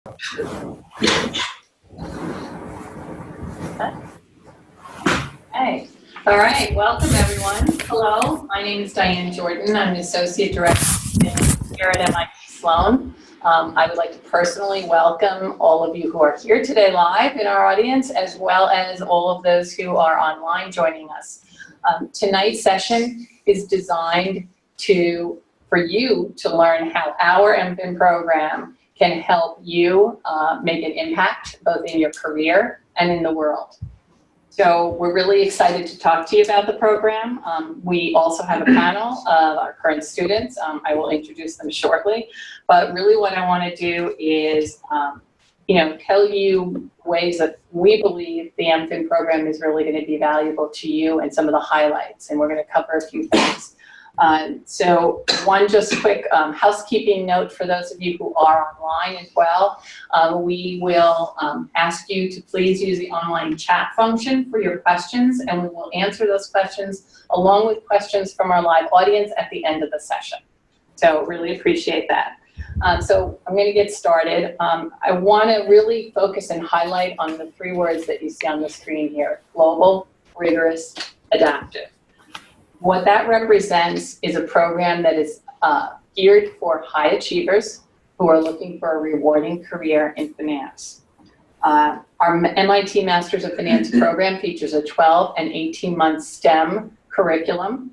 Hey. All right, welcome everyone. Hello, my name is Diane Jordan. I'm an Associate Director here at MIT Sloan. I would like to personally welcome all of you who are here today live in our audience, as well as all of those who are online joining us. Tonight's session is designed for you to learn how our MFin program can help you make an impact both in your career and in the world. So we're really excited to talk to you about the program. We also have a panel of our current students. I will introduce them shortly. But really what I want to do is tell you ways that we believe the MFin program is really going to be valuable to you and some of the highlights. And we're going to cover a few things. So one just quick housekeeping note for those of you who are online as well. We will ask you to please use the online chat function for your questions, and we will answer those questions along with questions from our live audience at the end of the session. So really appreciate that. So I'm going to get started. I want to really focus and highlight on the three words that you see on the screen here: global, rigorous, adaptive. What that represents is a program that is geared for high achievers who are looking for a rewarding career in finance. Our MIT Masters of Finance program features a 12 and 18-month STEM curriculum,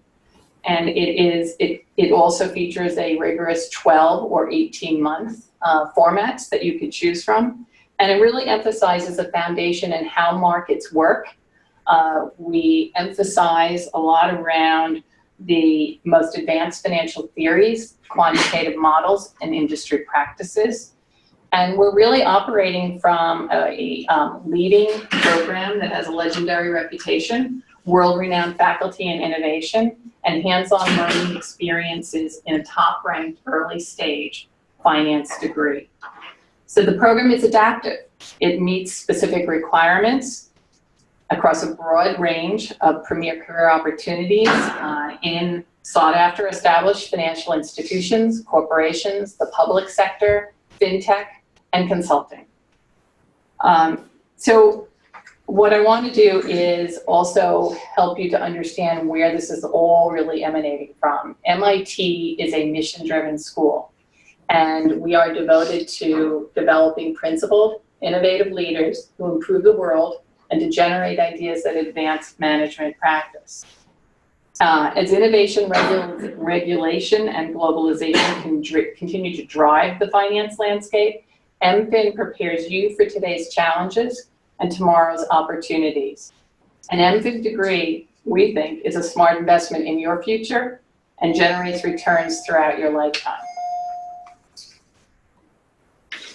and it also features a rigorous 12 or 18-month formats that you could choose from, and it really emphasizes the foundation and how markets work. We emphasize a lot around the most advanced financial theories, quantitative models, and industry practices. And we're really operating from a leading program that has a legendary reputation, world-renowned faculty and innovation, and hands-on learning experiences in a top-ranked early-stage finance degree. So the program is adaptive. It meets specific requirements across a broad range of premier career opportunities in sought-after established financial institutions, corporations, the public sector, fintech, and consulting. So what I want to do is also help you to understand where this is all really emanating from. MIT is a mission-driven school, and we are devoted to developing principled, innovative leaders who improve the world and to generate ideas that advance management practice. As innovation, regulation, and globalization continue to drive the finance landscape, MFin prepares you for today's challenges and tomorrow's opportunities. An MFin degree, we think, is a smart investment in your future and generates returns throughout your lifetime.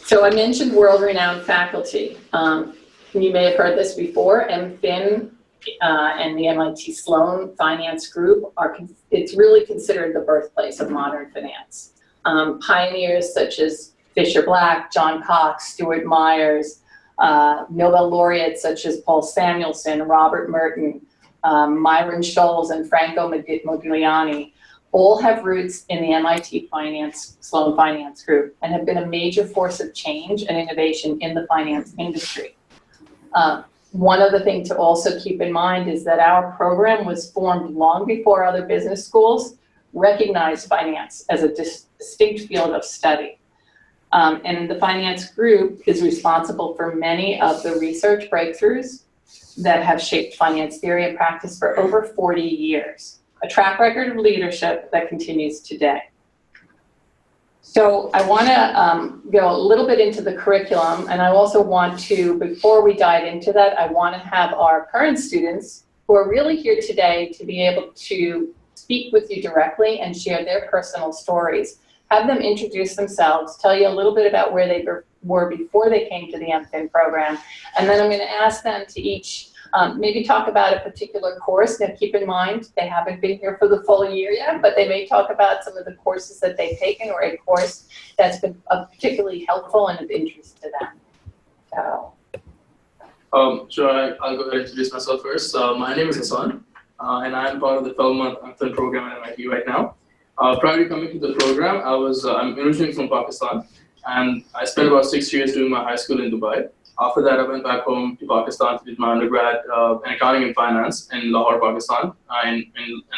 So I mentioned world-renowned faculty. You may have heard this before. MFin and the MIT Sloan Finance Group it's really considered the birthplace of modern finance. Pioneers such as Fisher Black, John Cox, Stuart Myers, Nobel laureates such as Paul Samuelson, Robert Merton, Myron Scholes, and Franco Modigliani all have roots in the MIT Sloan Finance Group and have been a major force of change and innovation in the finance industry. One other thing to also keep in mind is that our program was formed long before other business schools recognized finance as a distinct field of study. And the finance group is responsible for many of the research breakthroughs that have shaped finance theory and practice for over 40 years, a track record of leadership that continues today. So I want to go a little bit into the curriculum, and I also want to, before we dive into that, I want to have our current students who are really here today to be able to speak with you directly and share their personal stories. Have them introduce themselves, tell you a little bit about where they were before they came to the MFin program, and then I'm going to ask them to each maybe talk about a particular course. Now keep in mind, they haven't been here for the full year yet, but they may talk about some of the courses that they've taken or a course that's been particularly helpful and of interest to them. Sure, I'll go ahead and introduce myself first. My name is Hassan, and I'm part of the 12-month MFin program at MIT right now. Prior to coming to the program, I'm originally from Pakistan, and I spent about 6 years doing my high school in Dubai. After that, I went back home to Pakistan to do my undergrad in accounting and finance in Lahore, Pakistan, in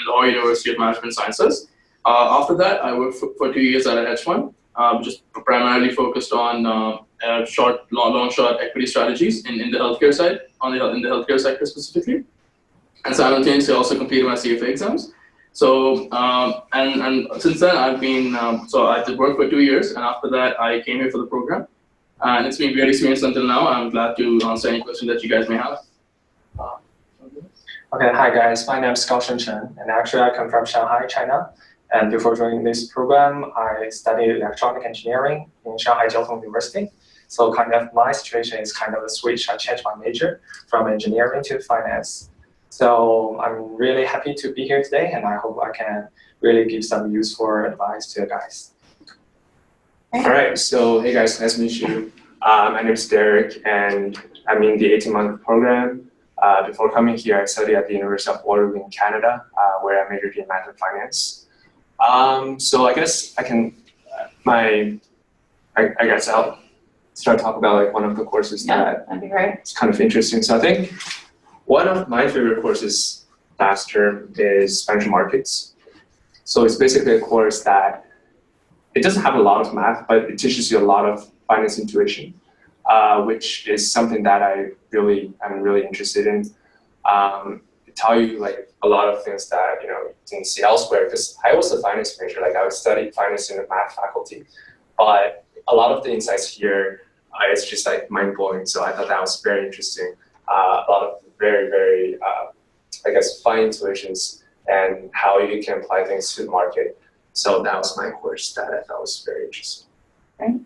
Lahore University of Management Sciences. After that, I worked for 2 years at a hedge fund, which is primarily focused on long short equity strategies in the healthcare side, in the healthcare sector specifically, and simultaneously also completed my CFA exams. So and since then I've been so I did work for 2 years, and after that I came here for the program, and it's been a great experience until now. I'm glad to answer any questions that you guys may have. Okay, hi guys, my name is Gaoshen Chen, and actually I come from Shanghai, China. And before joining this program, I studied electronic engineering in Shanghai Jiaotong University. So kind of my situation is kind of a switch. I changed my major from engineering to finance. So I'm really happy to be here today, and I hope I can really give some useful advice to you guys. All right, so hey guys, nice to meet you. My name is Derek, and I'm in the 18-month program. Before coming here, I studied at the University of Waterloo in Canada, where I majored in management finance. So I guess I can, I guess I'll start talking about like one of the courses that that'd be great. It's kind of interesting. So I think one of my favorite courses last term is financial markets. So it's basically a course that it doesn't have a lot of math, but it teaches you a lot of finance intuition, which is something that I'm really interested in. It tell you like a lot of things that you didn't see elsewhere. Because I was a finance major, like I was studying finance in the math faculty, but a lot of the insights here, it's just like mind blowing. So I thought that was very interesting. A lot of very I guess fine intuitions and how you can apply things to the market. So that was my course that I thought was very interesting. Okay.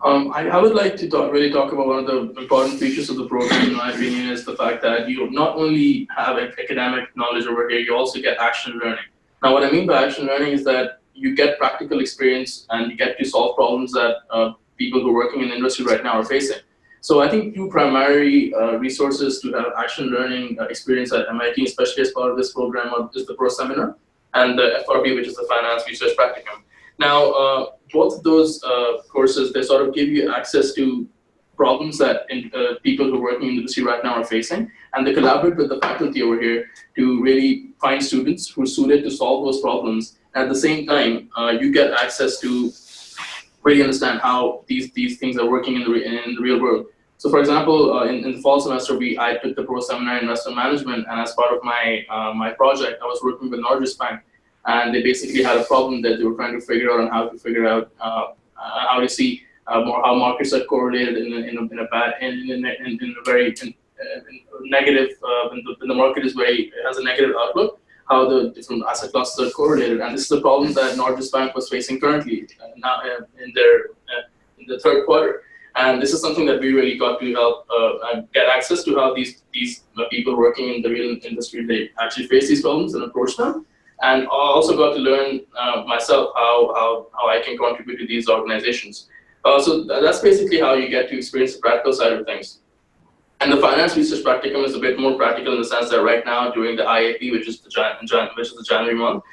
I would like to really talk about one of the important features of the program, in my opinion, is the fact that you not only have academic knowledge over here, you also get action learning. Now, what I mean by action learning is that you get practical experience and you get to solve problems that people who are working in the industry right now are facing. So I think two primary resources to have action learning experience at MIT, especially as part of this program, is the Pro Seminar and the FRP, which is the Finance Research Practicum. Now, both of those courses, they sort of give you access to problems that people who are working in the industry right now are facing, and they collaborate with the faculty over here to really find students who are suited to solve those problems. At the same time, you get access to really understand how these things are working in the real world. So, for example, in the fall semester, I took the Pro Seminar in Investment Management, and as part of my my project, I was working with Norges Bank. And they basically had a problem that they were trying to figure out on how to figure out how to see how markets are correlated in a very negative when the market has a negative outlook, how the different asset classes are correlated. And this is the problem that Norges Bank was facing currently now in the third quarter. And this is something that we really got to help get access to, how these people working in the real industry, they actually face these problems and approach them. And I also got to learn myself how I can contribute to these organizations. So that's basically how you get to experience the practical side of things. And the Finance Research Practicum is a bit more practical in the sense that right now during the IAP, which is the January month,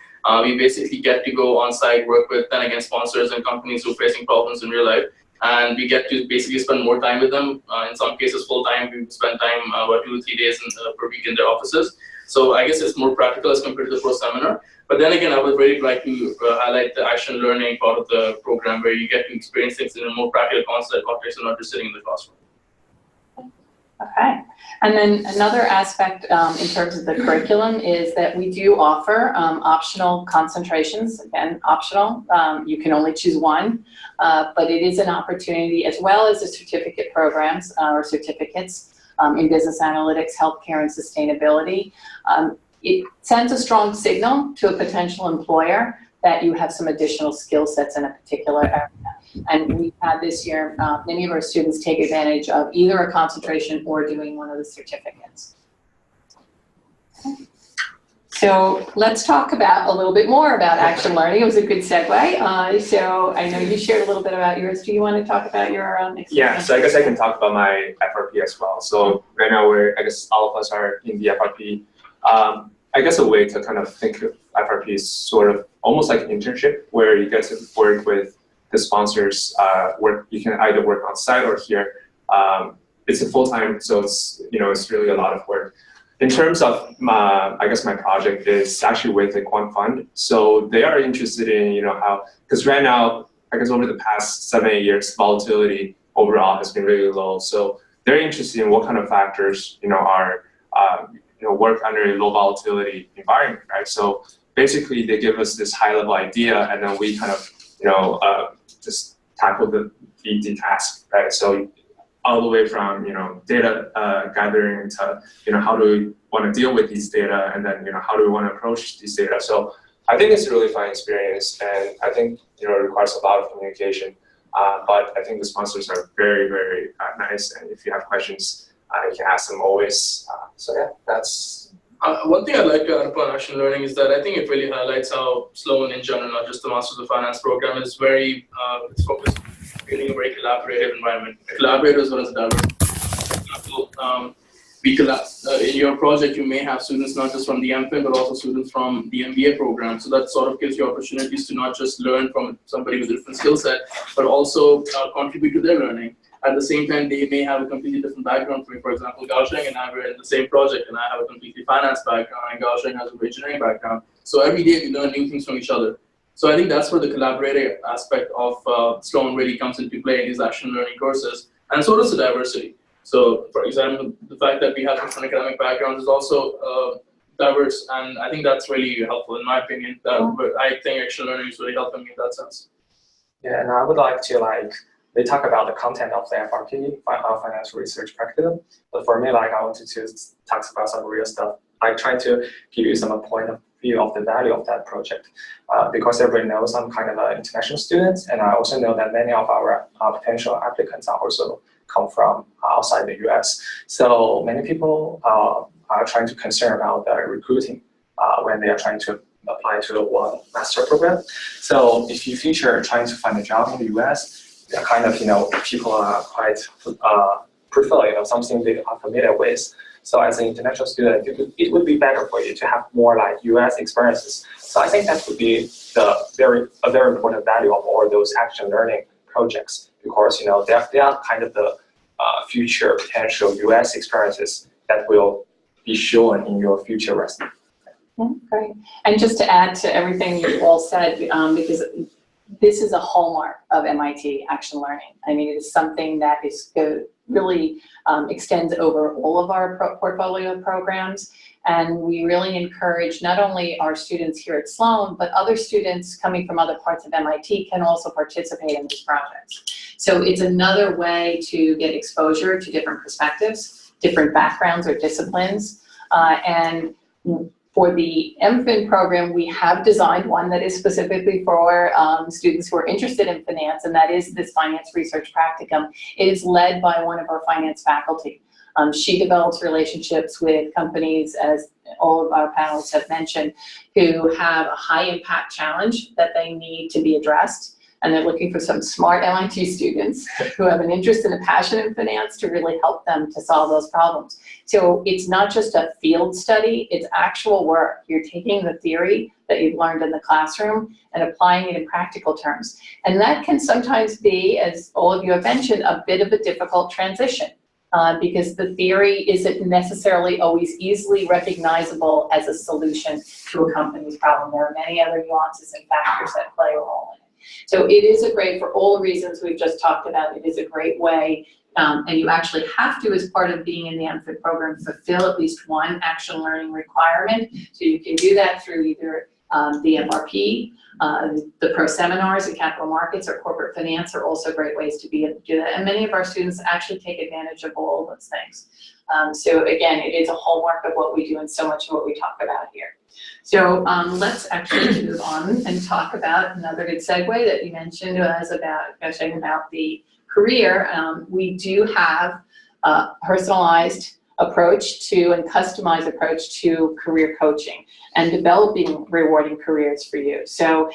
we basically get to go on site, work with then again sponsors and companies who are facing problems in real life. And we get to basically spend more time with them. In some cases, full time. We spend time about 2 to 3 days per week in their offices. So I guess it's more practical as compared to the Pro Seminar. But then again, I would really like to highlight the action learning part of the program, where you get to experience things in a more practical context and not just sitting in the classroom. Okay. And then another aspect in terms of the curriculum is that we do offer optional concentrations. Again, optional. You can only choose one, but it is an opportunity, as well as the certificate programs or certificates in business analytics, healthcare, and sustainability. It sends a strong signal to a potential employer that you have some additional skill sets in a particular area. And we've had this year, many of our students take advantage of either a concentration or doing one of the certificates. Okay. So let's talk about a little bit more about action learning. It was a good segue. So I know you shared a little bit about yours. Do you want to talk about your experience? Yeah, so I guess I can talk about my FRP as well. So right now I guess all of us are in the FRP. I guess a way to kind of think of FRP is sort of almost like an internship, where you get to work with the sponsors work. You can either work on site or here. It's a full-time, so it's really a lot of work. In terms of I guess my project is actually with the quant fund. So they are interested in how, because right now, I guess over the past 7-8 years, volatility overall has been really low. So they're interested in what kind of factors are work under a low volatility environment, right? So basically, they give us this high-level idea, and then we kind of just tackle the task, right? So all the way from data gathering to how do we want to deal with these data, and then how do we want to approach these data. So I think it's a really fun experience, and I think it requires a lot of communication. But I think the sponsors are very, very nice, and if you have questions, you can ask them always. So yeah, that's. One thing I'd like to add upon action learning is that I think it really highlights how Sloan in general, not just the Masters of Finance program, is very it's focused on creating a very collaborative environment. A collaborator as well as a diverse. In your project, you may have students not just from the MFin, but also students from the MBA program. So that sort of gives you opportunities to not just learn from somebody with a different skill set, but also contribute to their learning. At the same time, they may have a completely different background. For example, Gaosheng and I were in the same project, and I have a completely finance background, and Gaosheng has an engineering background. So every day we learn new things from each other. So I think that's where the collaborative aspect of Sloan really comes into play in these action learning courses, and so does the diversity. So, for example, the fact that we have different academic backgrounds is also diverse, and I think that's really helpful in my opinion. But I think action learning is really helping me in that sense. Yeah, and I would like to they talk about the content of the FRP, Financial Research Practicum. But for me, I wanted to talk about some real stuff. I try to give you some point of view of the value of that project, because everyone knows I'm kind of an international student, and I also know that many of our potential applicants are also come from outside the US. So many people are trying to concern about the recruiting when they are trying to apply to one master program. So if you feature trying to find a job in the US, kind of, people are quite prefer, something they are familiar with. So as an international student, it would be better for you to have more US experiences. So I think that would be a very important value of all those action learning projects, because they are kind of the future potential US experiences that will be shown in your future resume. Yeah, great. And just to add to everything you all said, because this is a hallmark of MIT action learning. I mean, it is something that is really extends over all of our portfolio programs. And we really encourage not only our students here at Sloan, but other students coming from other parts of MIT can also participate in these projects. So it's another way to get exposure to different perspectives, different backgrounds or disciplines. And for the MFin program, we have designed one that is specifically for students who are interested in finance, and that is this Finance Research Practicum. It is led by one of our finance faculty. She develops relationships with companies, as all of our panelists have mentioned, who have a high impact challenge that they need to be addressed. And they're looking for some smart MIT students who have an interest and a passion in finance to really help them to solve those problems. So it's not just a field study, it's actual work. You're taking the theory that you've learned in the classroom and applying it in practical terms. And that can sometimes be, as all of you have mentioned, a bit of a difficult transition. Because the theory isn't necessarily always easily recognizable as a solution to a company's problem. There are many other nuances and factors that play a role in it. So it is a great, for all the reasons we've just talked about, it is a great way, and you actually have to, as part of being in the MFin program, fulfill at least one action learning requirement. So you can do that through either the FRP, the pro seminars in capital markets or corporate finance are also great ways to be able to do that. And many of our students actually take advantage of all of those things. So again, it is a hallmark of what we do and so much of what we talk about here. So let's actually move on and talk about another good segue that you mentioned was about the career. We do have a personalized approach to and customized approach to career coaching and developing rewarding careers for you. So,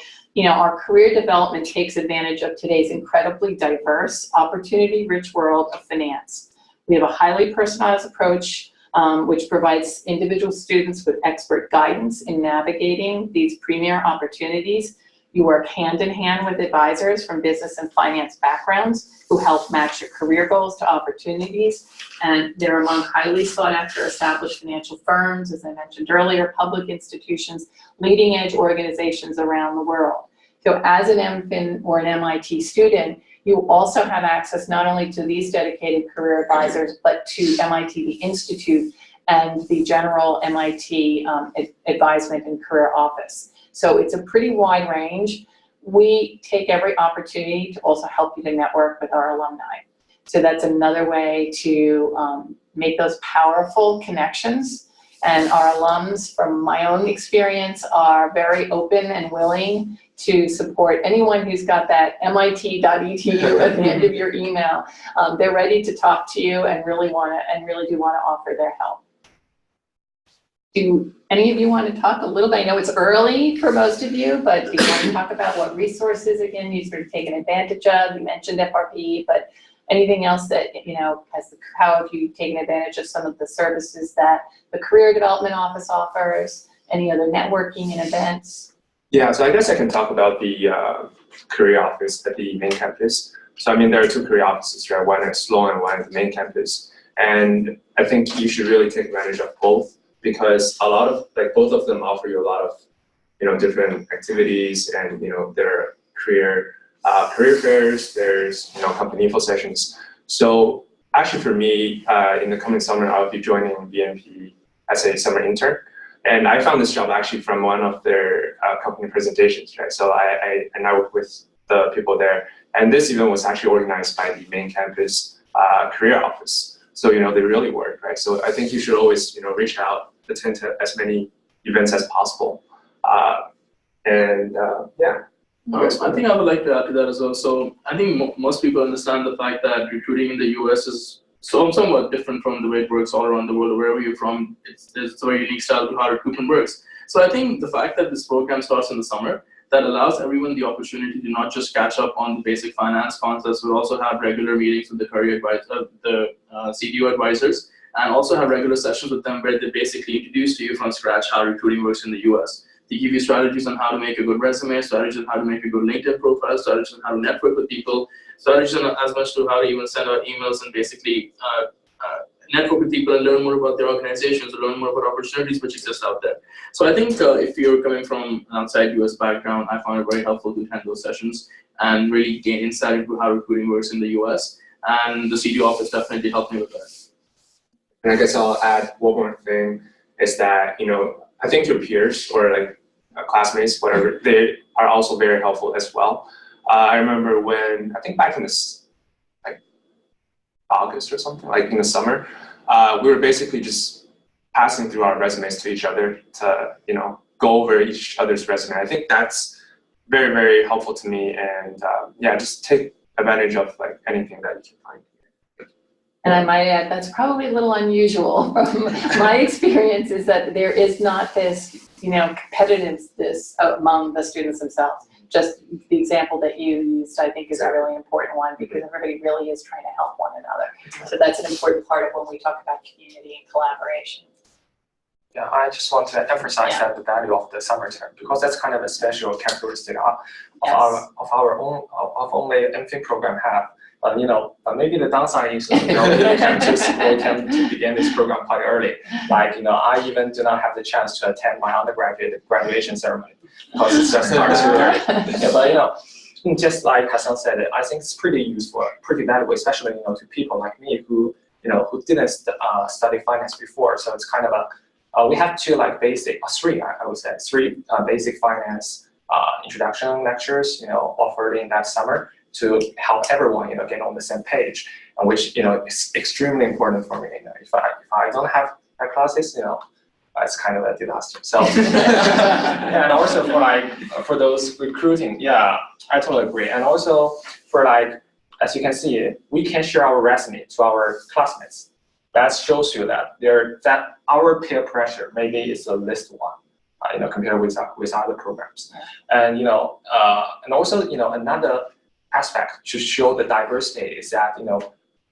our career development takes advantage of today's incredibly diverse, opportunity-rich world of finance. We have a highly personalized approach which provides individual students with expert guidance in navigating these premier opportunities. You work hand in hand with advisors from business and finance backgrounds who help match your career goals to opportunities. And they're among highly sought after established financial firms, as I mentioned earlier, public institutions, leading edge organizations around the world. So as an MFin or an MIT student, you also have access not only to these dedicated career advisors, but to MIT, the Institute, and the general MIT Advisement and Career Office. So it's a pretty wide range. We take every opportunity to also help you to network with our alumni. So that's another way to make those powerful connections. And our alums, from my own experience, are very open and willing to support anyone who's got that mit.edu at the end of your email. They're ready to talk to you and really do want to offer their help. Do any of you want to talk a little bit? I know it's early for most of you, but do you want to talk about what resources, again, you've sort of taken advantage of? You mentioned FRP, but anything else that, how have you taken advantage of some of the services that the Career Development Office offers? Any other networking and events? Yeah, so I guess I can talk about the career office at the main campus. So I mean, there are two career offices, right? One at Sloan and one at the main campus. And I think you should really take advantage of both, because a lot of, both of them offer you a lot of, different activities, and, there are career fairs, there's, company info sessions. So actually for me, in the coming summer, I'll be joining BNP as a summer intern. And I found this job actually from one of their company presentations, right? So I work with the people there. And this event was actually organized by the main campus career office. So, they really work, right? So I think you should always, reach out, attend to as many events as possible. Yeah. I think I would like to add to that as well. So I think most people understand the fact that recruiting in the US is somewhat different from the way it works all around the world. Wherever you're from, it's a very unique style to how recruitment works. So I think the fact that this program starts in the summer, that allows everyone the opportunity to not just catch up on the basic finance concepts, but also have regular meetings with the career advisor, the CDO advisors, and also have regular sessions with them where they basically introduce to you from scratch how recruiting works in the US. They give you strategies on how to make a good resume, strategies on how to make a good LinkedIn profile, strategies on how to network with people, strategies on as much to how to even send out emails and basically network with people and learn more about their organizations, or learn more about opportunities which exist out there. So I think if you're coming from an outside US background, I found it very helpful to attend those sessions and really gain insight into how recruiting works in the US. And the CDO office definitely helped me with that. And I guess I'll add one more thing, is that, I think your peers or classmates, whatever, they are also very helpful as well. I remember when, I think back in this, August or something, in the summer, we were basically just passing through our resumes to each other to, go over each other's resume. I think that's very, very helpful to me. And yeah, just take advantage of anything that you can find. And I might add, that's probably a little unusual from my experience, is that there is not this, competitiveness among the students themselves. Just the example that you used, I think, is a really important one, because everybody really is trying to help one another. So that's an important part of when we talk about community and collaboration. Yeah, I just want to emphasize that the value of the summer term, because that's kind of a special characteristic of our only MFin program have. But maybe the downside is, we can to begin this program quite early. I even do not have the chance to attend my undergraduate graduation ceremony because it just starts too early. Yeah, but just like Hassan said, I think it's pretty useful, pretty valuable, especially to people like me who who didn't study finance before. So it's kind of a we have three basic finance introduction lectures offered in that summer, to help everyone, get on the same page, which, is extremely important for me. If I don't have my classes, it's kind of a disaster. So, and also for those recruiting, yeah, I totally agree. And also for as you can see, we can share our resume to our classmates. That shows you that our peer pressure maybe is the least one, compared with other programs. And and also another aspect to show the diversity is that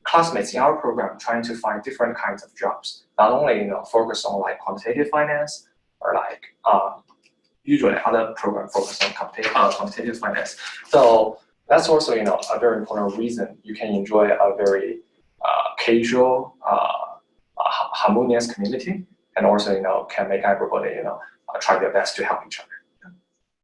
classmates in our program trying to find different kinds of jobs, not only focus on quantitative finance or usually other programs focus on quantitative finance. So that's also a very important reason you can enjoy a very casual, harmonious community, and also can make everybody try their best to help each other.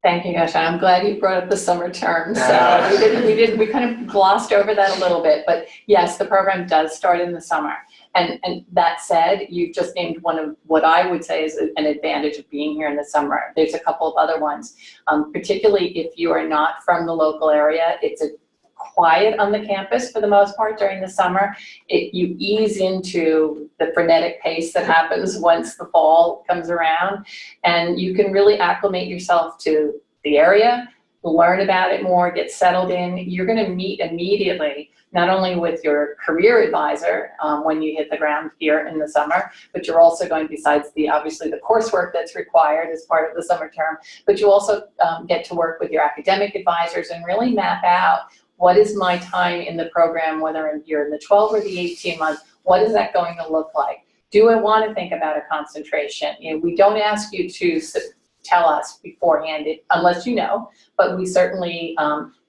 Thank you, Yasha. I'm glad you brought up the summer term. So we kind of glossed over that a little bit, but yes, the program does start in the summer. And that said, you've just named one of what I would say is an advantage of being here in the summer. There's a couple of other ones, particularly if you are not from the local area. It's quiet on the campus for the most part during the summer. You ease into the frenetic pace that happens once the fall comes around, and you can really acclimate yourself to the area, learn about it more, get settled in. You're going to meet immediately, not only with your career advisor when you hit the ground here in the summer, but you're also going, besides obviously the coursework that's required as part of the summer term, but you also get to work with your academic advisors and really map out, what is my time in the program, whether you're in the 12 or the 18 months, what is that going to look like? Do I want to think about a concentration? We don't ask you to tell us beforehand, unless you know, but we certainly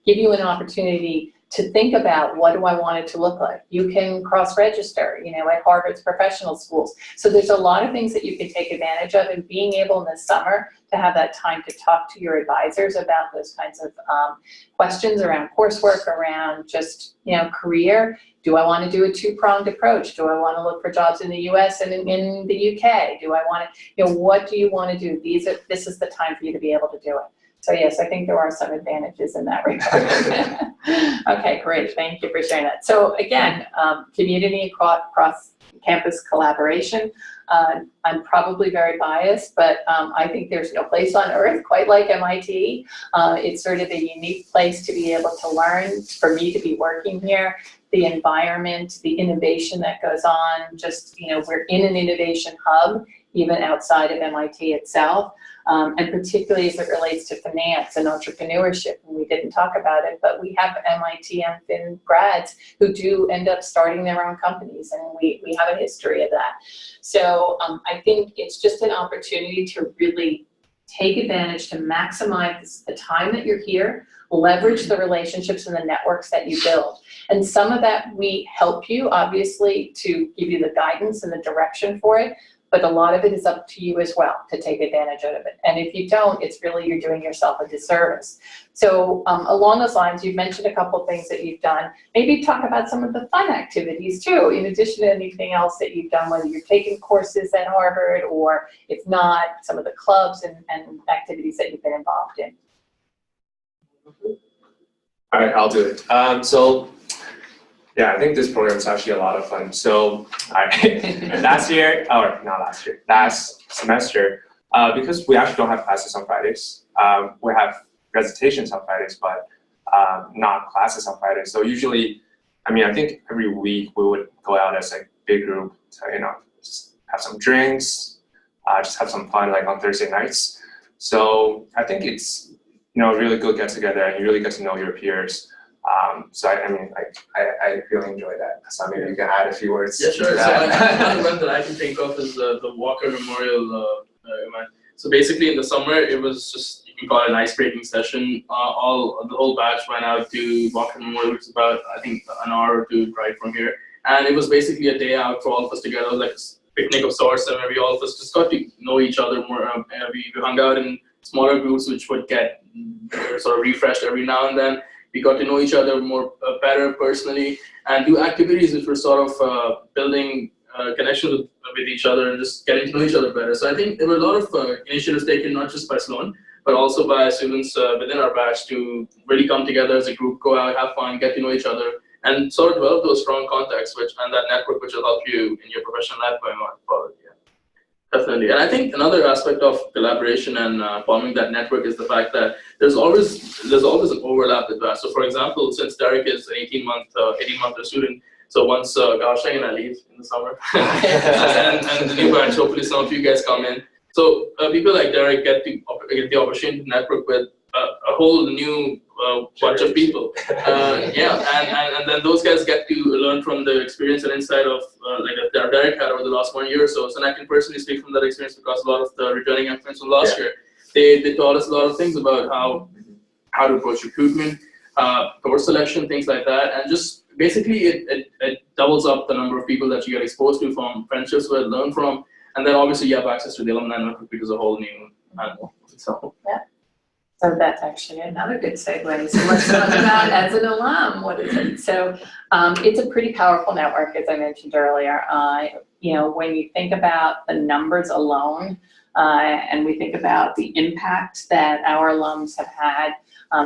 give you an opportunity to think about, what do I want it to look like? You can cross-register, at Harvard's professional schools. So there's a lot of things that you can take advantage of, and being able in the summer to have that time to talk to your advisors about those kinds of questions around coursework, around just, career. Do I want to do a two-pronged approach? Do I want to look for jobs in the US and in the UK? Do I want to, what do you want to do? This is the time for you to be able to do it. So yes, I think there are some advantages in that regard. Okay, great. Thank you for sharing that. So again, community cross-campus collaboration. I'm probably very biased, but I think there's no place on earth quite like MIT. It's sort of a unique place to be able to learn, for me to be working here. The environment, the innovation that goes on, just, we're in an innovation hub, even outside of MIT itself. And particularly as it relates to finance and entrepreneurship. And we didn't talk about it, but we have MIT MFin grads who do end up starting their own companies, and we have a history of that. So I think it's just an opportunity to really take advantage, to maximize the time that you're here, leverage the relationships and the networks that you build. And some of that we help you, obviously, to give you the guidance and the direction for it. But a lot of it is up to you as well to take advantage of it. And if you don't, it's really, you're doing yourself a disservice. So along those lines, you've mentioned a couple of things that you've done. Maybe talk about some of the fun activities too, in addition to anything else that you've done, whether you're taking courses at Harvard, or if not, some of the clubs and activities that you've been involved in. All right, I'll do it. Yeah, I think this program is actually a lot of fun. So last semester, because we actually don't have classes on Fridays, we have recitations on Fridays, but not classes on Fridays. So usually, I think every week we would go out as a big group to, just have some drinks, just have some fun, like on Thursday nights. So I think it's, a really good get together, and you really get to know your peers. So I really enjoy that. So maybe you can add a few words. Yeah, sure. So one event that I can think of is the Walker Memorial event. So basically in the summer, it was just, you can call it an ice-breaking session. The whole batch went out to Walker Memorial, which is about, I think, an hour or two drive from here. And it was basically a day out for all of us together. It was like a picnic of sorts, and we all of us just got to know each other more. We hung out in smaller groups, which would get sort of refreshed every now and then. We got to know each other more better personally, and do activities which were sort of building connections with each other and just getting to know each other better. So I think there were a lot of initiatives taken, not just by Sloan, but also by students within our batch, to really come together as a group, go out, have fun, get to know each other, and sort of develop those strong contacts and that network which will help you in your professional life going on forward. Yeah. Definitely. And I think another aspect of collaboration and forming that network is the fact that there's always an overlap with that. So for example, since Derek is an 18-month student, so once Gaosheng and I leave in the summer, and the new batch, hopefully some of you guys come in. So people like Derek get the opportunity to network with a whole new bunch of people. And then those guys get to learn from the experience and insight of like Derek had over the last 1 year or so. So I can personally speak from that experience because a lot of the returning MFins from last year. They taught us a lot of things about how to approach recruitment, course selection, things like that, and just basically it doubles up the number of people that you get exposed to, from friendships where learn from, and then obviously you have access to the alumni network, which is a whole new animal. So yeah. So that's actually another good segue. So let's talk about, as an alum, what is it? So it's a pretty powerful network, as I mentioned earlier. You know, when you think about the numbers alone, and we think about the impact that our alums have had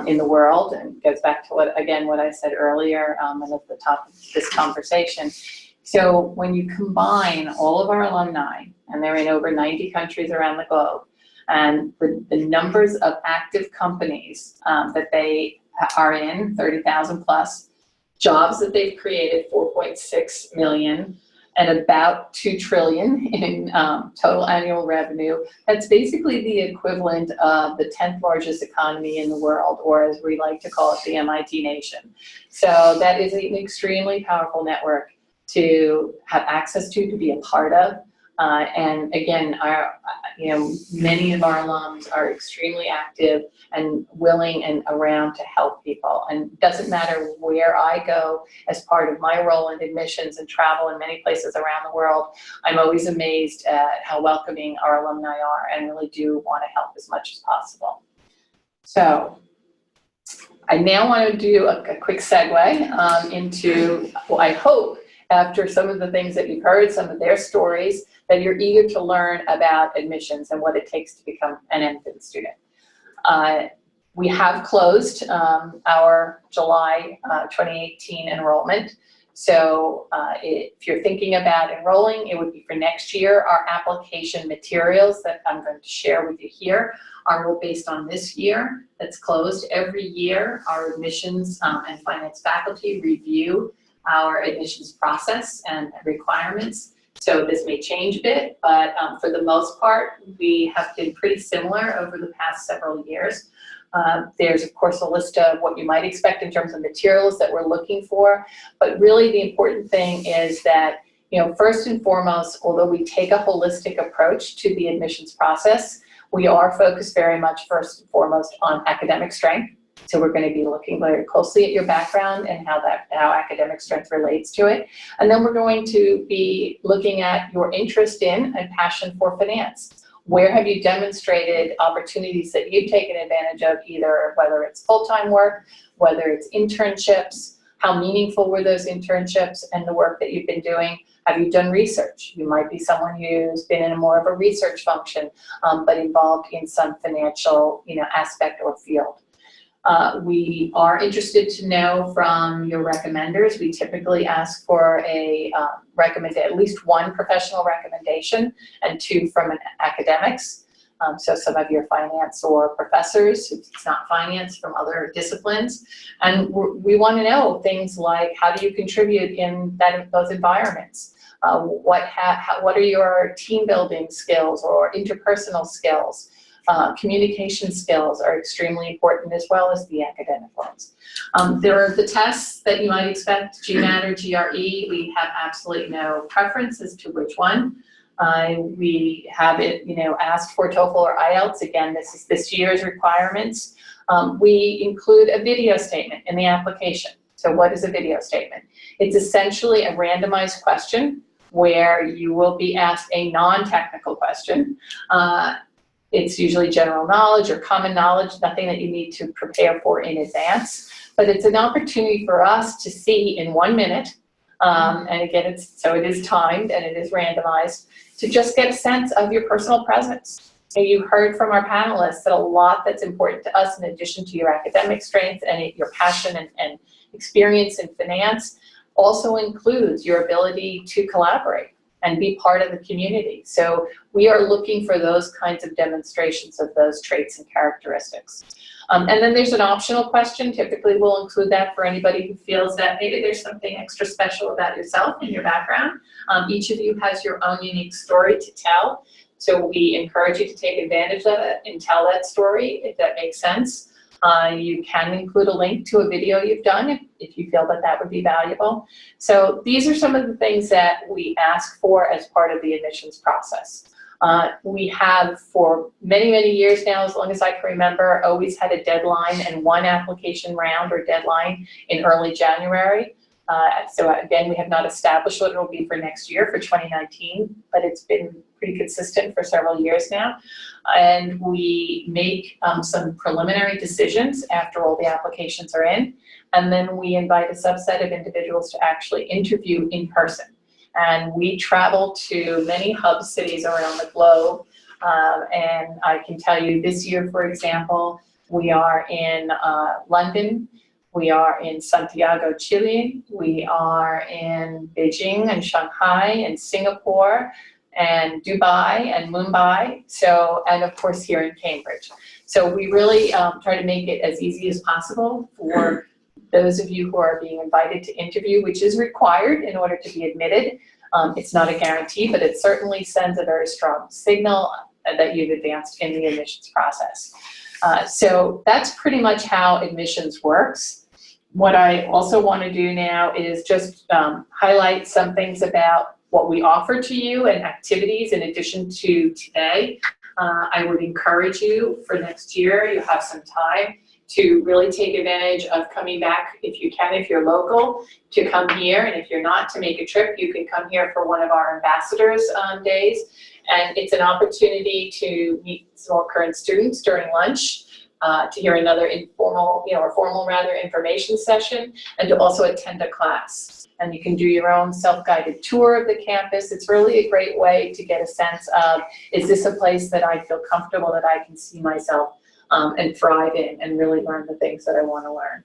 in the world, and it goes back to what I said earlier, and at the top of this conversation. So when you combine all of our alumni, and they're in over 90 countries around the globe, and the numbers of active companies that they are in, 30,000 plus, jobs that they've created, 4.6 million, and about 2 trillion in total annual revenue. That's basically the equivalent of the 10th largest economy in the world, or as we like to call it, the MIT nation. So that is an extremely powerful network to have access to be a part of. And again, many of our alums are extremely active and willing and around to help people. And it doesn't matter where I go as part of my role in admissions and travel in many places around the world, I'm always amazed at how welcoming our alumni are, and really do want to help as much as possible. So I now want to do a quick segue into, well, I hope, after some of the things that you've heard, some of their stories, that you're eager to learn about admissions and what it takes to become an MFin student. We have closed our July 2018 enrollment. So if you're thinking about enrolling, it would be for next year. Our application materials that I'm going to share with you here are all based on this year that's closed. Every year, our admissions and finance faculty review our admissions process and requirements. So this may change a bit, but for the most part, we have been pretty similar over the past several years. There's, of course, a list of what you might expect in terms of materials that we're looking for, but really the important thing is that, you know, first and foremost, although we take a holistic approach to the admissions process, we are focused very much first and foremost on academic strength. So we're going to be looking very closely at your background and how academic strength relates to it. And then we're going to be looking at your interest in and passion for finance. Where have you demonstrated opportunities that you've taken advantage of, either whether it's full-time work, whether it's internships, how meaningful were those internships and the work that you've been doing? Have you done research? You might be someone who's been in more of a research function, but involved in some financial, aspect or field. We are interested to know from your recommenders. We typically ask for a at least one professional recommendation and 2 from an academics. So some of your finance or professors, if it's not finance, from other disciplines. And we want to know things like, how do you contribute in those environments? What are your team building skills or interpersonal skills? Communication skills are extremely important, as well as the academic ones. There are the tests that you might expect, GMAT or GRE. We have absolutely no preference as to which one. We have it, asked for TOEFL or IELTS. Again, this is this year's requirements. We include a video statement in the application. So what is a video statement? It's essentially a randomized question where you will be asked a non-technical question. It's usually general knowledge or common knowledge, nothing that you need to prepare for in advance. But it's an opportunity for us to see in 1 minute, and again, it is timed and it is randomized, to just get a sense of your personal presence. And you heard from our panelists that a lot that's important to us, in addition to your academic strength and your passion and experience in finance, also includes your ability to collaborate and be part of the community. So we are looking for those kinds of demonstrations of those traits and characteristics. And then there's an optional question. Typically we'll include that for anybody who feels that maybe there's something extra special about yourself and your background. Each of you has your own unique story to tell. So we encourage you to take advantage of it and tell that story, if that makes sense. You can include a link to a video you've done if you feel that that would be valuable. So these are some of the things that we ask for as part of the admissions process. We have for many, many years now, as long as I can remember, always had a deadline and one application round or deadline in early January. So again, we have not established what it will be for next year, for 2019, but it's been pretty consistent for several years now. And we make some preliminary decisions after all the applications are in, and then we invite a subset of individuals to actually interview in person. And we travel to many hub cities around the globe. And I can tell you this year, for example, we are in London, we are in Santiago, Chile, we are in Beijing and Shanghai and Singapore and Dubai and Mumbai, and of course here in Cambridge. So we really try to make it as easy as possible for those of you who are being invited to interview, which is required in order to be admitted. It's not a guarantee, but it certainly sends a very strong signal that you've advanced in the admissions process. So that's pretty much how admissions works. What I also want to do now is just highlight some things about what we offer to you and activities in addition to today. I would encourage you for next year, you have some time to really take advantage of coming back, if you can, if you're local, to come here. And if you're not, to make a trip, you can come here for one of our ambassadors days. And it's an opportunity to meet some more current students during lunch, to hear another informal, or formal rather, information session, and to also attend a class. And you can do your own self-guided tour of the campus. It's really a great way to get a sense of, is this a place that I feel comfortable, that I can see myself and thrive in, and really learn the things that I want to learn.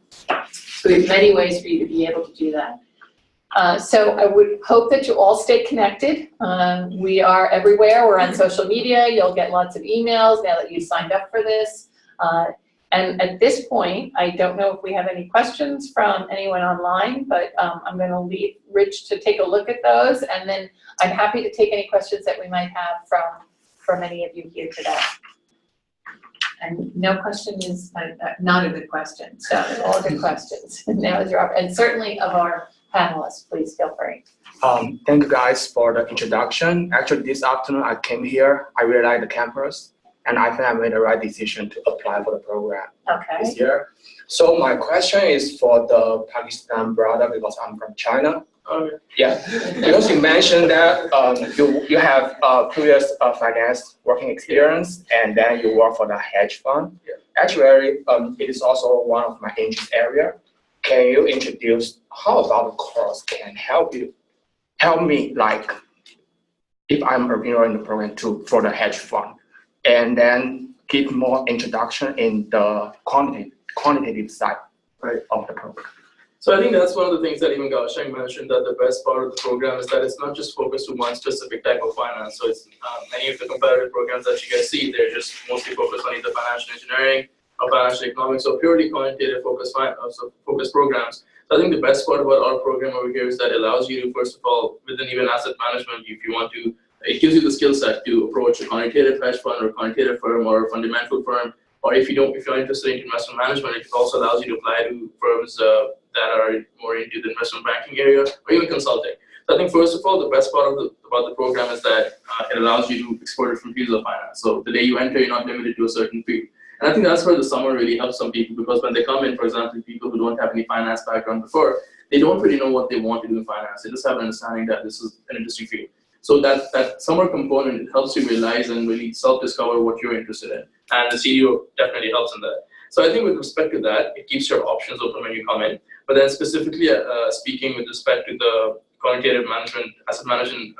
So there's many ways for you to be able to do that. So I would hope that you all stay connected. We are everywhere. We're on social media. You'll get lots of emails now that you've signed up for this. And at this point, I don't know if we have any questions from anyone online, but I'm going to leave Rich to take a look at those, and then I'm happy to take any questions that we might have from any of you here today. And no question is not a good question, so all good questions. Now is your opportunity, and certainly of our panelists, please feel free. Thank you guys for the introduction. Actually, this afternoon I came here, I really like the campus, and I think I made the right decision to apply for the program this year. So my question is for the Pakistan brother, because I'm from China. Yeah, because you mentioned that you have previous finance working experience, and then you work for the hedge fund. Actually, it is also one of my interest area. Can you introduce how about the course can help me, like if I'm a beginner in the program for the hedge fund, and then give more introduction in the quantitative side of the program. So I think that's one of the things that even Gaosheng mentioned, that the best part of the program is that it's not just focused on one specific type of finance. So it's many of the competitive programs that you guys see, they're just mostly focused on either financial engineering or financial economics, or purely quantitative focused programs. So I think the best part about our program over here is that it allows you to, first of all, within even asset management, if you want to, it gives you the skill set to approach a quantitative hedge fund or a quantitative firm or a fundamental firm. Or if you're interested in investment management, it also allows you to apply to firms that are more into the investment banking area, or even consulting. So I think first of all, the best part about the program is that it allows you to explore different fields of finance. So the day you enter, you're not limited to a certain field. And I think that's where the summer really helps some people, because when they come in, for example, people who don't have any finance background before, they don't really know what they want to do in finance. They just have an understanding that this is an interesting field. So that summer component, it helps you realize and really self-discover what you're interested in. And the CDO definitely helps in that. So I think with respect to that, it keeps your options open when you come in. But then specifically speaking with respect to the quantitative management, asset management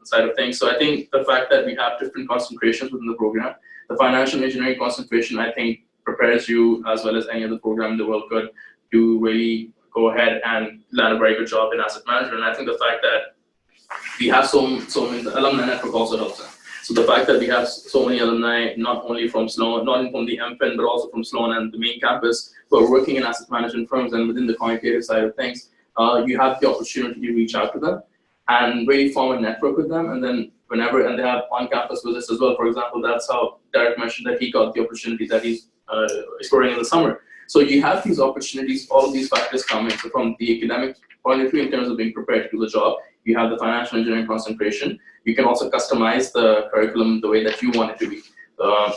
side of things, so I think the fact that we have different concentrations within the program, the financial engineering concentration, I think, prepares you, as well as any other program in the world could, to really go ahead and land a very good job in asset management. And I think the fact that we have so many, the alumni network also helps them. So the fact that we have so many alumni, not only from Sloan, not only from the MFin, but also from Sloan and the main campus, who are working in asset management firms and within the quantitative side of things, you have the opportunity to reach out to them and really form a network with them. And then and they have on-campus visits as well. For example, that's how Derek mentioned that he got the opportunity that he's exploring in the summer. So you have these opportunities, all of these factors coming. So from the academic point of view, in terms of being prepared to do the job, you have the financial engineering concentration. You can also customize the curriculum the way that you want it to be.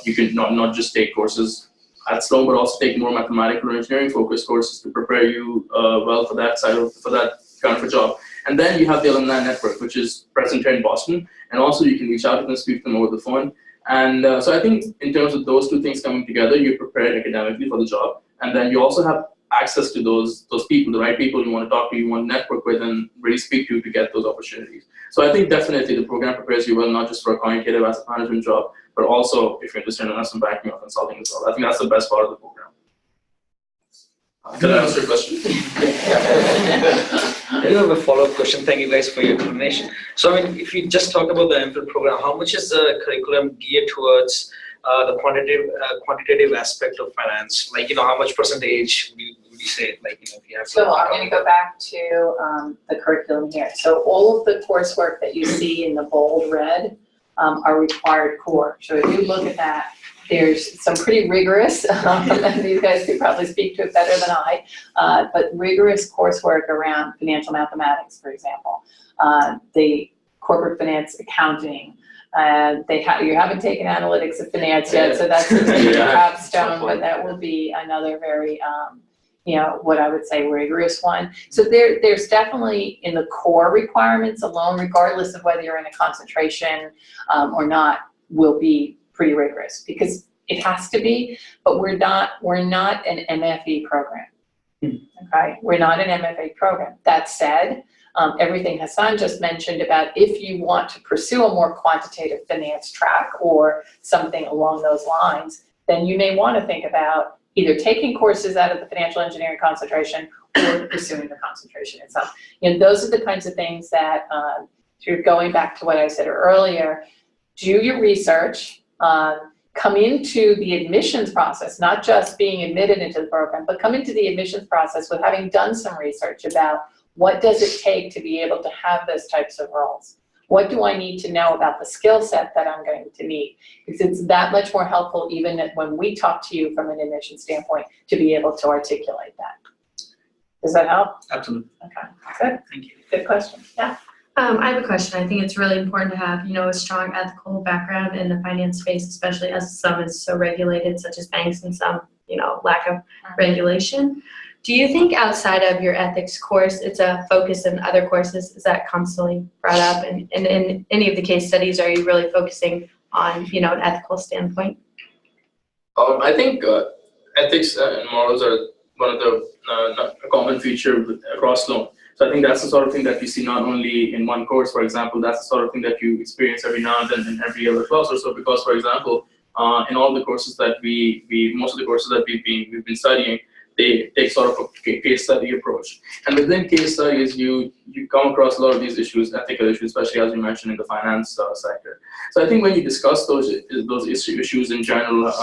You can not just take courses at Sloan, but also take more mathematical or engineering focused courses to prepare you well for that kind of a job. And then you have the alumni network, which is present here in Boston, and also you can reach out to them, speak to them over the phone. And so I think in terms of those two things coming together, you're prepared academically for the job, and then you also have access to those people, the right people you want to talk to, you want to network with, and really speak to get those opportunities. So I think definitely the program prepares you well, not just for a quantitative asset management job, but also if you're interested in investment banking or consulting as well. I think that's the best part of the program. Can I answer your question? I do have a follow-up question. Thank you guys for your information. So I mean, if you just talk about the MFin program, how much is the curriculum geared towards the quantitative aspect of finance? Like, how much percentage would you say? Like, if you have. So I'm going to go back to the curriculum here. So all of the coursework that you see in the bold red are required core. So if you look at that, there's some pretty rigorous, and these guys could probably speak to it better than I, but rigorous coursework around financial mathematics, for example, the corporate finance accounting. You haven't taken analytics of finance yet, so that's a capstone, but that will be another very, what I would say rigorous one. So there's definitely in the core requirements alone, regardless of whether you're in a concentration or not, will be pretty rigorous because it has to be, but we're not an MFE program. Okay, we're not an MFA program. That said, everything Hassan just mentioned about if you want to pursue a more quantitative finance track or something along those lines, then you may want to think about either taking courses out of the financial engineering concentration or pursuing the concentration itself. Those are the kinds of things that, sort of going back to what I said earlier, do your research, come into the admissions process, not just being admitted into the program, but come into the admissions process with having done some research about what does it take to be able to have those types of roles? What do I need to know about the skill set that I'm going to need? Because it's that much more helpful even when we talk to you from an admission standpoint to be able to articulate that. Does that help? Absolutely. Okay, good. Thank you. Good question. Yeah. I have a question. I think it's really important to have, a strong ethical background in the finance space, especially as some is so regulated, such as banks and some, lack of regulation. Do you think outside of your ethics course, it's a focus in other courses? Is that constantly brought up? And in any of the case studies, are you really focusing on, an ethical standpoint? I think ethics and morals are one of the common feature across Sloan. So I think that's the sort of thing that you see not only in one course, for example, that's the sort of thing that you experience every now and then in every other class or so, because, for example, in all the courses that most of the courses that we've been studying, they take sort of a case study approach. And within case studies, you come across a lot of these issues, ethical issues, especially as you mentioned in the finance sector. So I think when you discuss those issues in general,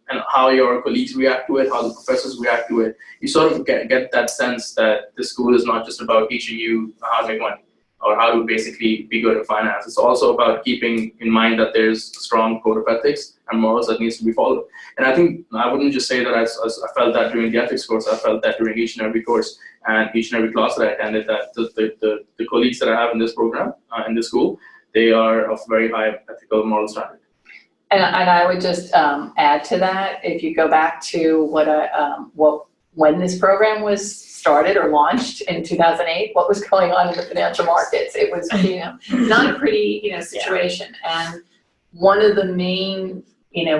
and how your colleagues react to it, how the professors react to it, you sort of get that sense that the school is not just about teaching you how to make money or how to basically be good at finance. It's also about keeping in mind that there's a strong code of ethics and morals that needs to be followed. And I think I wouldn't just say that I felt that during the ethics course, I felt that during each and every course and each and every class that I attended, that the colleagues that I have in this program, in this school, they are of very high ethical moral standard. And I would just add to that, if you go back to when this program was started or launched in 2008, what was going on in the financial markets? It was, not a pretty, situation. Yeah. And one of the main,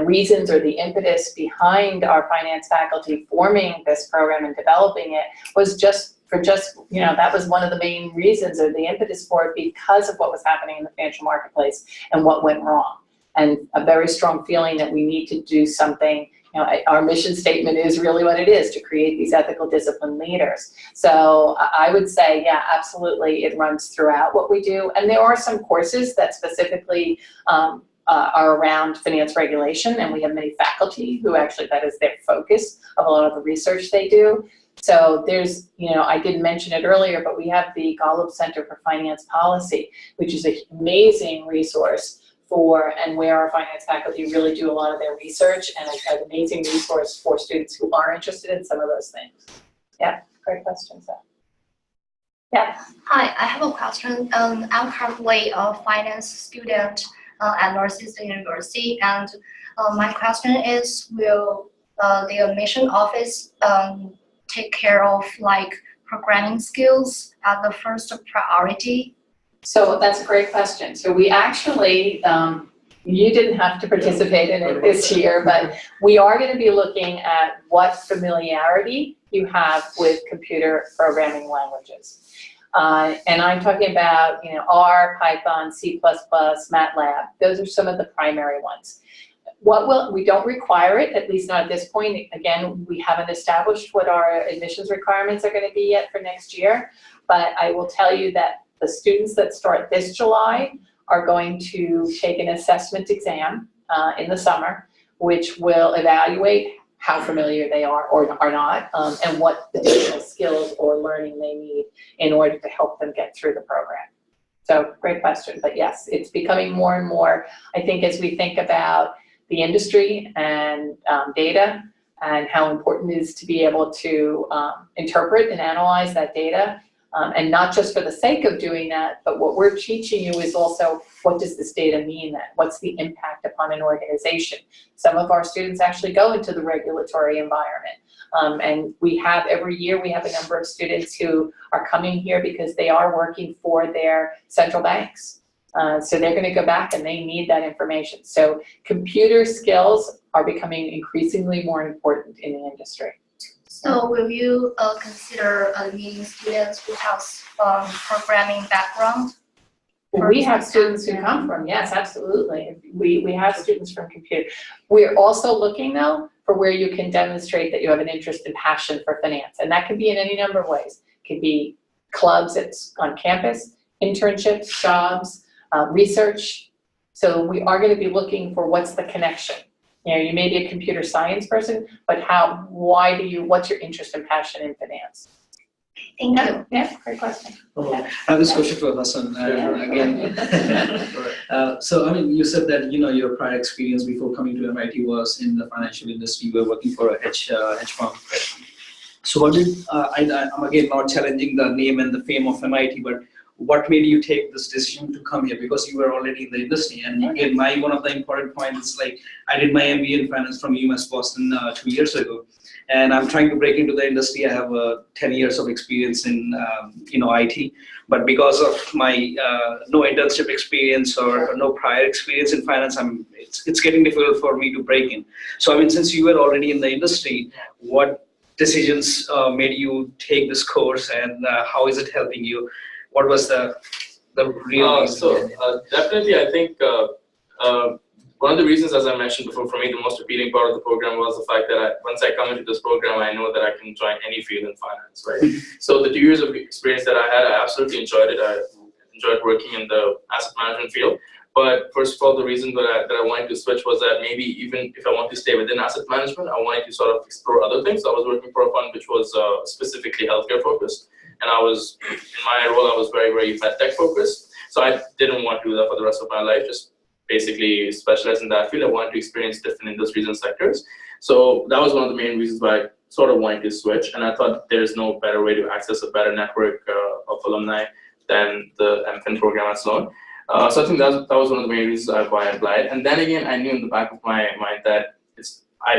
reasons or the impetus behind our finance faculty forming this program and developing it was that was one of the main reasons or the impetus for it because of what was happening in the financial marketplace and what went wrong. And a very strong feeling that we need to do something. Our mission statement is really what it is, to create these ethical discipline leaders. So I would say, yeah, absolutely, it runs throughout what we do. And there are some courses that specifically are around finance regulation, and we have many faculty who actually, that is their focus of a lot of the research they do. So there's, I didn't mention it earlier, but we have the Golub Center for Finance Policy, which is an amazing resource and where our finance faculty really do a lot of their research, and an amazing resource for students who are interested in some of those things. Yeah, great question, Seth. Yeah. Hi, I have a question. I'm currently a finance student at Northeastern University, and my question is, will the admission office take care of like programming skills as the first priority? So that's a great question. So we actually, you didn't have to participate in it this year, but we are going to be looking at what familiarity you have with computer programming languages. And I'm talking about, R, Python, C++, MATLAB. Those are some of the primary ones. We don't require it, at least not at this point. Again, we haven't established what our admissions requirements are going to be yet for next year. But I will tell you that the students that start this July are going to take an assessment exam in the summer, which will evaluate how familiar they are or are not, and what additional skills or learning they need in order to help them get through the program. So great question, but yes, it's becoming more and more, I think, as we think about the industry and data and how important it is to be able to interpret and analyze that data, and not just for the sake of doing that, but what we're teaching you is also, what does this data mean then? What's the impact upon an organization? Some of our students actually go into the regulatory environment. And every year we have a number of students who are coming here because they are working for their central banks. So they're going to go back and they need that information. So computer skills are becoming increasingly more important in the industry. So will you consider admitting students who have programming background? We have students who come from, yes, absolutely. We have students from computer. We're also looking, though, for where you can demonstrate that you have an interest and passion for finance. And that could be in any number of ways. It could be clubs on campus, internships, jobs, research. So we are going to be looking for what's the connection. You may be a computer science person, but what's your interest and passion in finance? Thank you. Yeah, great question. I have this question for Hassan again. So, I mean, you said that, your prior experience before coming to MIT was in the financial industry. You were working for a hedge fund. So what I'm again not challenging the name and the fame of MIT, but what made you take this decision to come here? Because you were already in the industry. And again, one of the important points is like, I did my MBA in finance from UMass Boston 2 years ago. And I'm trying to break into the industry. I have 10 years of experience in IT, but because of my no internship experience or no prior experience in finance, it's getting difficult for me to break in. So I mean, since you were already in the industry, what decisions made you take this course, and how is it helping you? What was the real reason? Definitely, I think one of the reasons, as I mentioned before, for me, the most appealing part of the program was the fact that once I come into this program, I know that I can join any field in finance, right? So the 2 years of experience that I had, I absolutely enjoyed it. I enjoyed working in the asset management field. But first of all, the reason that I wanted to switch was that maybe even if I want to stay within asset management, I wanted to sort of explore other things. So I was working for a fund which was specifically healthcare focused. And in my role, I was very, very tech focused. So I didn't want to do that for the rest of my life, just basically specialize in that field. I wanted to experience different industries and sectors. So that was one of the main reasons why I sort of wanted to switch. And I thought there's no better way to access a better network of alumni than the MFin program at Sloan. So I think that was one of the main reasons why I applied. And then again, I knew in the back of my mind that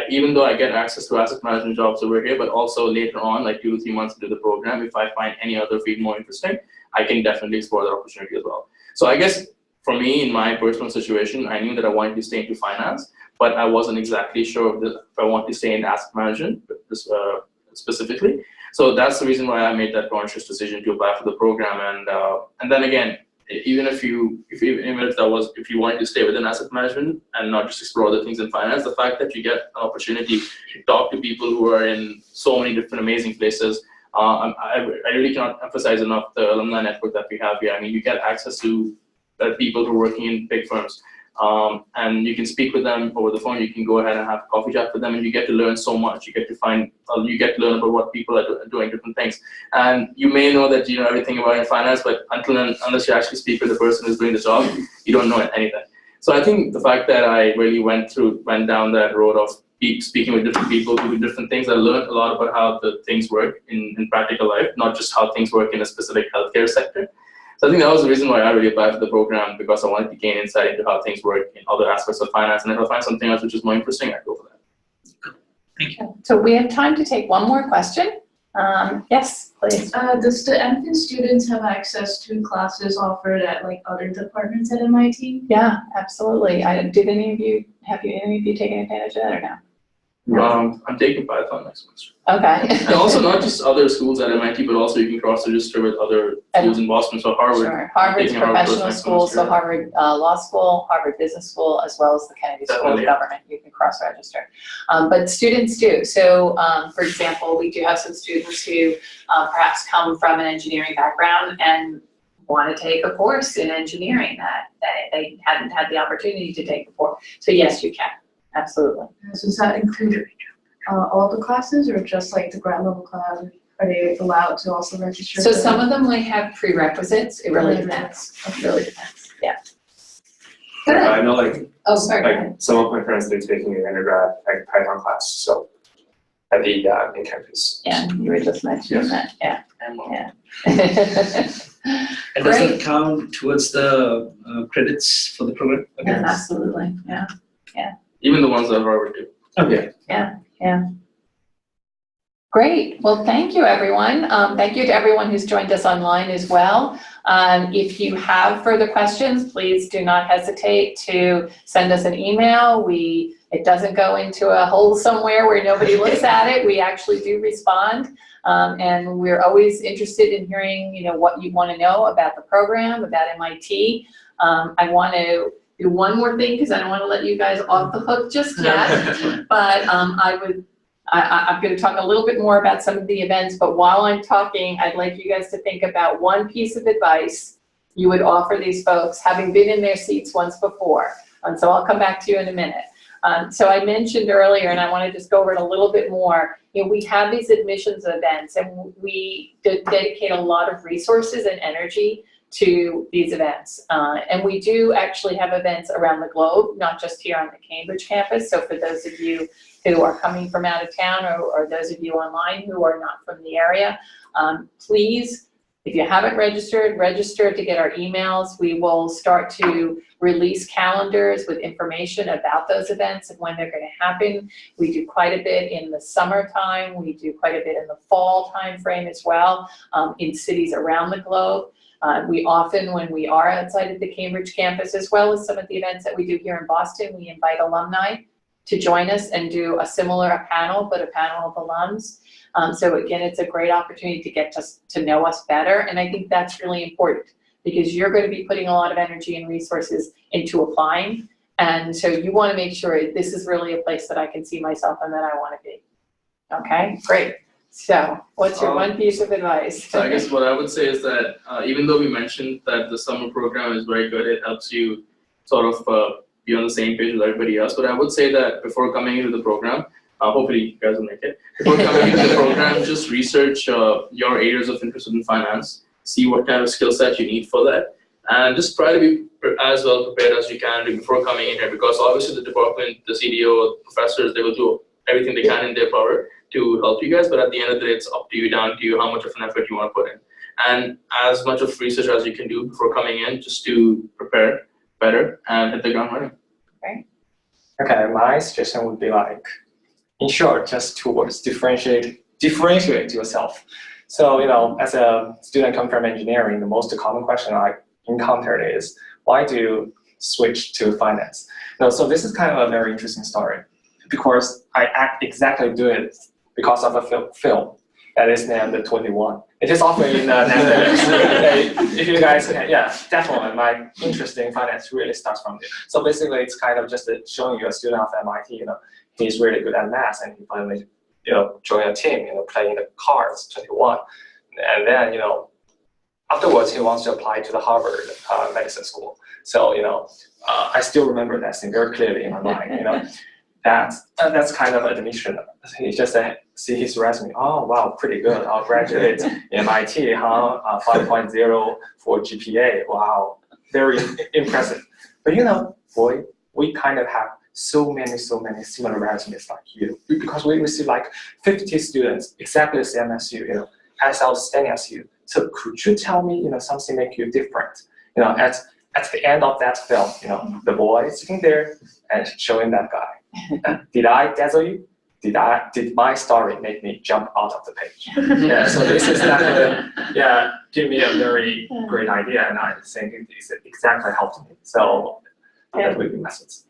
even though I get access to asset management jobs over here, but also later on, like 2 to 3 months into the program, if I find any other field more interesting, I can definitely explore that opportunity as well. So I guess for me, in my personal situation, I knew that I wanted to stay into finance, but I wasn't exactly sure if I want to stay in asset management specifically. So that's the reason why I made that conscious decision to apply for the program. And then again, even if you wanted to stay within asset management and not just explore other things in finance, the fact that you get an opportunity to talk to people who are in so many different amazing places, I really cannot emphasize enough the alumni network that we have here. I mean, you get access to people who are working in big firms, and you can speak with them over the phone. You can go ahead and have a coffee chat with them, and you get to learn so much. You get to learn about what people are doing different things. And you may know that you know everything about in finance, but unless you actually speak with the person who's doing the job, you don't know anything. So I think the fact that I really went down that road of speaking with different people who do different things, I learned a lot about how the things work in practical life, not just how things work in a specific healthcare sector. So I think that was the reason why I really applied for the program, because I wanted to gain insight into how things work in other aspects of finance. And if I find something else which is more interesting, I'd go for that. Thank you. So we have time to take one more question. Yes, please. Does the MFin students have access to classes offered at like other departments at MIT? Yeah, absolutely. Have any of you taken advantage of that or no? I'm taking Python next semester. Okay. And also not just other schools at MIT, but also you can cross-register with other schools in Boston. So Harvard. Sure. Harvard's taking Harvard professional next school, semester. so Harvard Law School, Harvard Business School, as well as the Kennedy School of Definitely. Government. You can cross-register. But students do. So, for example, we do have some students who perhaps come from an engineering background and want to take a course in engineering that they hadn't had the opportunity to take before. So yes, you can. Absolutely. So does that include all the classes or just like the grad level class? Are they allowed to also register? So for some that? of them might have prerequisites. It really depends. It really depends. Yeah. Good. I know, like, Oh, sorry. Go ahead. like some of my friends, they're taking an undergrad like Python class, so at the in campus. Yeah, you were just mentioning that. Yeah. And Yeah. And does Great. that count towards the credits for the program? Okay. Yeah, absolutely. Yeah. even the ones that Harvard do. Okay. Great. Well, thank you, everyone. Thank you to everyone who's joined us online as well. If you have further questions, please do not hesitate to send us an email. It doesn't go into a hole somewhere where nobody looks at it. We actually do respond. And we're always interested in hearing, what you want to know about the program, about MIT. I want to do one more thing because I don't want to let you guys off the hook just yet. But I'm going to talk a little bit more about some of the events, but while I'm talking, I'd like you guys to think about one piece of advice you would offer these folks, having been in their seats once before. And so I'll come back to you in a minute. So I mentioned earlier, and I want to just go over it a little bit more, we have these admissions events, and we dedicate a lot of resources and energy to these events. And we do actually have events around the globe, not just here on the Cambridge campus. So for those of you who are coming from out of town, or those of you online who are not from the area, please, if you haven't registered, register to get our emails. We will start to release calendars with information about those events and when they're going to happen. We do quite a bit in the summertime. We do quite a bit in the fall time frame as well, in cities around the globe. We often, when we are outside of the Cambridge campus, as well as some of the events that we do here in Boston, we invite alumni to join us and do a similar panel, but a panel of alums. So again, it's a great opportunity to get to know us better. And I think that's really important because you're going to be putting a lot of energy and resources into applying. And so you want to make sure this is really a place that I can see myself and that I want to be. Okay, great. So what's your one piece of advice? So I guess what I would say is that even though we mentioned that the summer program is very good, it helps you sort of be on the same page with everybody else. But I would say that before coming into the program, hopefully you guys will make it. Before coming into the program, just research your areas of interest in finance, see what kind of skill set you need for that, and just try to be as well prepared as you can before coming in here, because obviously the department, the CDO, professors, they will do everything they can in their power to help you guys, but at the end of the day, it's up to you, down to you, how much of an effort you want to put in. And as much of research as you can do before coming in, just to prepare better and hit the ground running. Right. Okay, my suggestion would be like, in short, just two words: differentiate yourself. So, as a student coming from engineering, the most common question I encountered is, why do you switch to finance? So this is kind of a very interesting story, because I exactly do it because of a film that is named 21. It is often in Netflix. If you guys can, yeah, definitely. My interest in finance really starts from there. So basically, it's kind of just showing you a student of MIT, he's really good at math, and he finally, join a team, playing the cards, 21. And then, afterwards, he wants to apply to the Harvard medicine school. So, I still remember that scene very clearly in my mind, That's kind of admission. He just see his resume. Oh, wow, pretty good. I'll graduate MIT, 5.0 for GPA. Wow, very impressive. But boy, we kind of have so many similar resumes like you, because we receive like 50 students exactly the same as you, as outstanding as you. So could you tell me, something make you different? At the end of that film, the boy sitting there and showing that guy. Did I dazzle you? Did my story make me jump out of the page? Yeah, so this is definitely, give me a very great idea, and I think it exactly helped me. So that would be my message.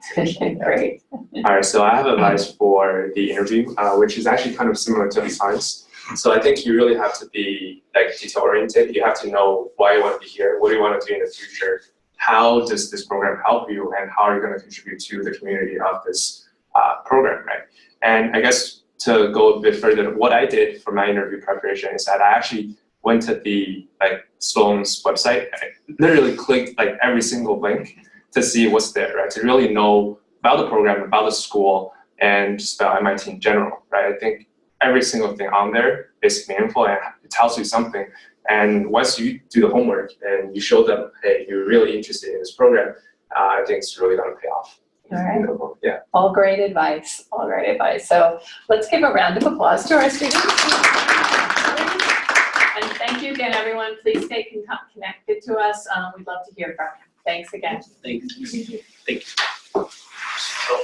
Great. All right, so I have advice for the interview, which is actually kind of similar to the science. So I think you really have to be detail oriented. You have to know why you want to be here, what do you want to do in the future, how does this program help you, and how are you going to contribute to the community of this program, right? And I guess to go a bit further, what I did for my interview preparation is that I actually went to the Sloan's website and I literally clicked every single link to see what's there, right? To really know about the program, about the school, and just about MIT in general, right? I think every single thing on there is meaningful and it tells you something. And once you do the homework and you show them, hey, you're really interested in this program, I think it's really going to pay off. All right. Yeah. All great advice. All great advice. So let's give a round of applause to our students. And thank you again, everyone. Please stay connected to us. We'd love to hear from you. Thanks again. Thank you. So,